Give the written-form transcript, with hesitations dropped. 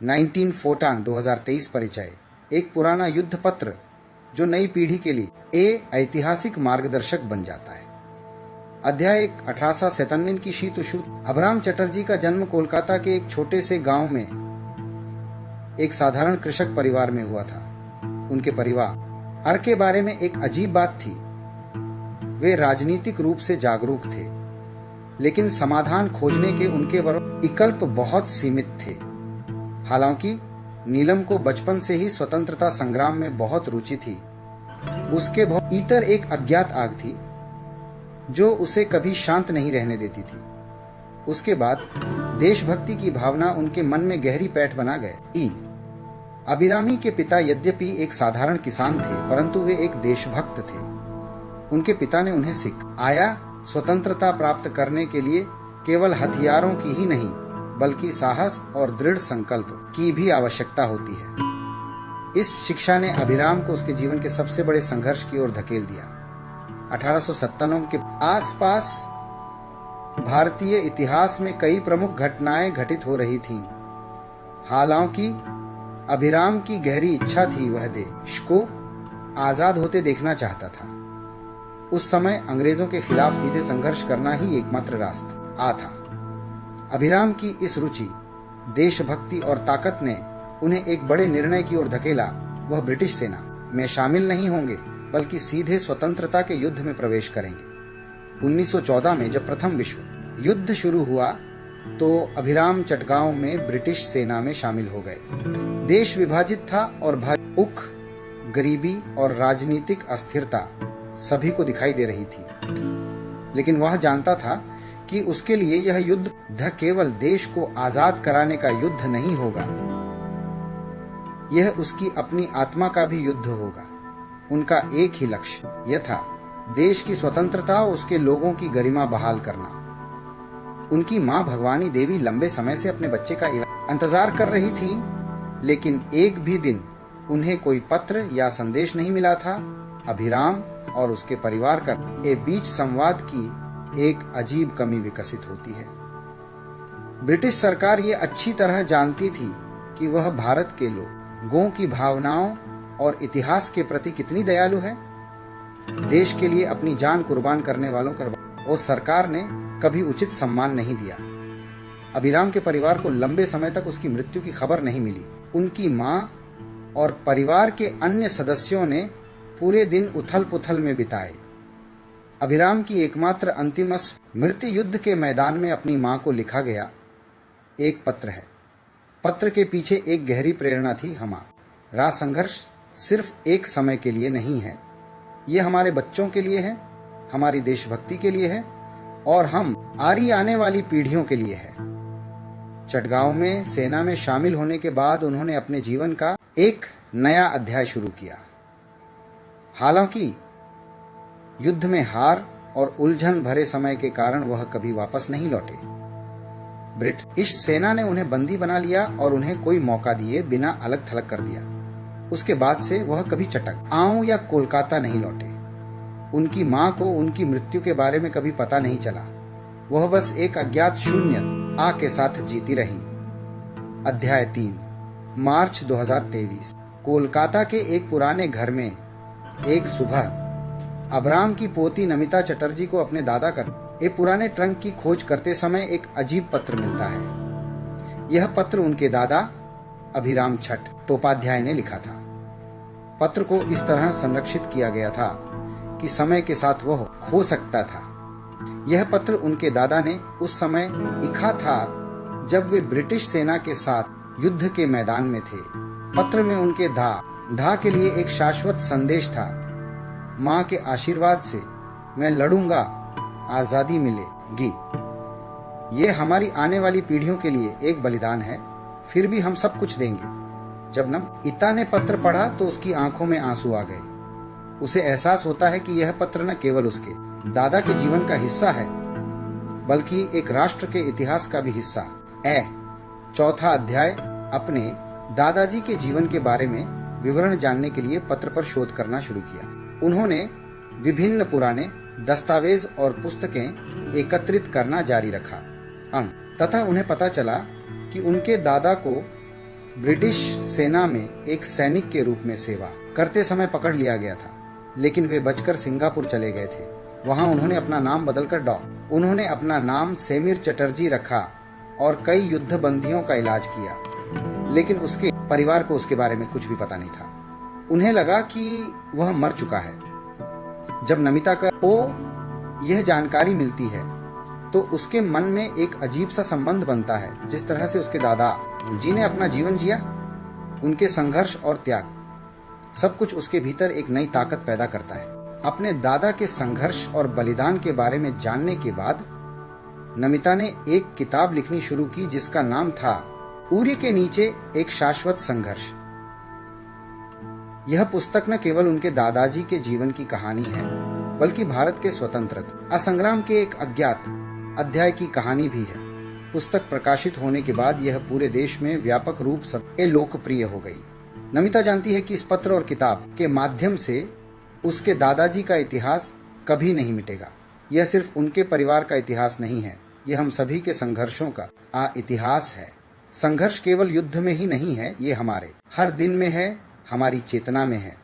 19 photon 2023 परिचय, एक पुराना युद्ध पत्र जो नई पीढ़ी के लिए ऐतिहासिक मार्गदर्शक बन जाता है। अध्याय 1। 1897 की शीत उषुत। अब्राहम चटर्जी का जन्म कोलकाता के एक छोटे से गांव में एक साधारण कृषक परिवार में हुआ था। उनके परिवार के बारे में एक अजीब बात थी। वे राजनीतिक रूप से जागरूक थे, लेकिन समाधान खोजने के उनके विकल्प बहुत सीमित थे। हालांकि नीलम को बचपन से ही स्वतंत्रता संग्राम में बहुत रुचि थी। उसके भीतर एक अज्ञात आग थी जो उसे कभी शांत नहीं रहने देती थी। उसके बाद देशभक्ति की भावना उनके मन में गहरी पैठ बना गई। अभिरामी के पिता यद्यपि एक साधारण किसान थे, परंतु वे एक देशभक्त थे। उनके पिता ने उन्हें सिखाया स्वतंत्रता प्राप्त करने के लिए केवल हथियारों की ही नहीं, बल्कि साहस और दृढ़ संकल्प की भी आवश्यकता होती है। इस शिक्षा ने अभिराम को उसके जीवन के सबसे बड़े संघर्ष की ओर धकेल दिया। 1897 के आसपास भारतीय इतिहास में कई प्रमुख घटनाएं घटित हो रही थीं। हालांकि अभिराम की गहरी इच्छा थी, वह देश को आजाद होते देखना चाहता था। उस समय अंग्रेजों के खिलाफ सीधे संघर्ष करना ही एकमात्र रास्ता था। अभिराम की इस रुचि, देशभक्ति और ताकत ने उन्हें एक बड़े निर्णय की ओर धकेला। वह ब्रिटिश सेना में शामिल नहीं होंगे, बल्कि सीधे स्वतंत्रता के युद्ध में प्रवेश करेंगे। 1914 में जब प्रथम विश्व युद्ध शुरू हुआ तो अभिराम चटगांव में ब्रिटिश सेना में शामिल हो गए। देश विभाजित था और भूख, गरीबी और राजनीतिक अस्थिरता सभी को दिखाई दे रही थी, लेकिन वह जानता था कि उसके लिए यह युद्ध केवल देश को आजाद कराने का युद्ध नहीं होगा, यह उसकी अपनी आत्मा का भी युद्ध होगा। उनका एक ही लक्ष्य यह था, देश की स्वतंत्रता और उसके लोगों की गरिमा बहाल करना। उनकी मां भगवानी देवी लंबे समय से अपने बच्चे का इंतजार कर रही थी, लेकिन एक भी दिन उन्हें कोई पत्र या संदेश नहीं मिला था। अभिराम और उसके परिवार के बीच संवाद की एक अजीब कमी विकसित होती है। ब्रिटिश सरकार ये अच्छी तरह जानती थी कि वह भारत के लोगों की भावनाओं और इतिहास के प्रति कितनी दयालु है। देश के लिए अपनी जान कुर्बान करने वालों का सरकार ने कभी उचित सम्मान नहीं दिया। अभिराम के परिवार को लंबे समय तक उसकी मृत्यु की खबर नहीं मिली। उनकी मां और परिवार के अन्य सदस्यों ने पूरे दिन उथल पुथल में बिताए। अभिराम की एकमात्र अंतिम स्मृति युद्ध के मैदान में अपनी मां को लिखा गया एक पत्र है। पत्र के पीछे एक गहरी प्रेरणा थी। हमारा संघर्ष सिर्फ एक समय के लिए नहीं है, ये हमारे बच्चों के लिए है, हमारी देशभक्ति के लिए है और हम आने वाली पीढ़ियों के लिए है। चटगांव में सेना में शामिल होने के बाद उन्होंने अपने जीवन का एक नया अध्याय शुरू किया। हालांकि युद्ध में हार और उलझन भरे समय के कारण वह कभी वापस नहीं लौटे। ब्रिटिश सेना ने उन्हें बंदी बना लिया और उन्हें कोई मौका दिए बिना अलग थलग कर दिया। उसके बाद से वह कभी चटगांव या कोलकाता नहीं लौटे। उनकी मां को उनकी मृत्यु के बारे में कभी पता नहीं चला। वह बस एक अज्ञात शून्य के साथ जीती रही। अध्याय 3। मार्च 2023। कोलकाता के एक पुराने घर में एक सुबह अब्राम की पोती नमिता चटर्जी को अपने दादा का एक पुराने ट्रंक की खोज करते समय एक अजीब पत्र मिलता है। यह पत्र उनके दादा अभिराम चट्टोपाध्याय ने लिखा था। पत्र को इस तरह संरक्षित किया गया था कि समय के साथ वह खो सकता था। यह पत्र उनके दादा ने उस समय लिखा था जब वे ब्रिटिश सेना के साथ युद्ध के मैदान में थे। पत्र में उनके धा के लिए एक शाश्वत संदेश था। मां के आशीर्वाद से मैं लड़ूंगा, आजादी मिलेगी। ये हमारी आने वाली पीढ़ियों के लिए एक बलिदान है, फिर भी हम सब कुछ देंगे। जब नमिता ने पत्र पढ़ा तो उसकी आंखों में आंसू आ गए। उसे एहसास होता है कि यह पत्र न केवल उसके दादा के जीवन का हिस्सा है, बल्कि एक राष्ट्र के इतिहास का भी हिस्सा। चौथा अध्याय। अपने दादाजी के जीवन के बारे में विवरण जानने के लिए पत्र पर शोध करना शुरू किया। उन्होंने विभिन्न पुराने दस्तावेज और पुस्तकें एकत्रित करना जारी रखा तथा उन्हें पता चला कि उनके दादा को ब्रिटिश सेना में एक सैनिक के रूप में सेवा करते समय पकड़ लिया गया था, लेकिन वे बचकर सिंगापुर चले गए थे। वहां उन्होंने अपना नाम बदलकर उन्होंने अपना नाम सेमिर चटर्जी रखा और कई युद्ध बंदियों का इलाज किया, लेकिन उसके परिवार को उसके बारे में कुछ भी पता नहीं था। उन्हें लगा कि वह मर चुका है। जब नमिता को यह जानकारी मिलती है तो उसके मन में एक अजीब सा संबंध बनता है। जिस तरह से उसके दादा जी ने अपना जीवन जिया, उनके संघर्ष और त्याग, सब कुछ उसके भीतर एक नई ताकत पैदा करता है। अपने दादा के संघर्ष और बलिदान के बारे में जानने के बाद नमिता ने एक किताब लिखनी शुरू की जिसका नाम था सूर्य के नीचे एक शाश्वत संघर्ष। यह पुस्तक न केवल उनके दादाजी के जीवन की कहानी है, बल्कि भारत के स्वतंत्रता संग्राम के एक अज्ञात अध्याय की कहानी भी है। पुस्तक प्रकाशित होने के बाद यह पूरे देश में व्यापक रूप से लोकप्रिय हो गई। नमिता जानती है कि इस पत्र और किताब के माध्यम से उसके दादाजी का इतिहास कभी नहीं मिटेगा। यह सिर्फ उनके परिवार का इतिहास नहीं है, यह हम सभी के संघर्षों का इतिहास है। संघर्ष केवल युद्ध में ही नहीं है, ये हमारे हर दिन में है, हमारी चेतना में है।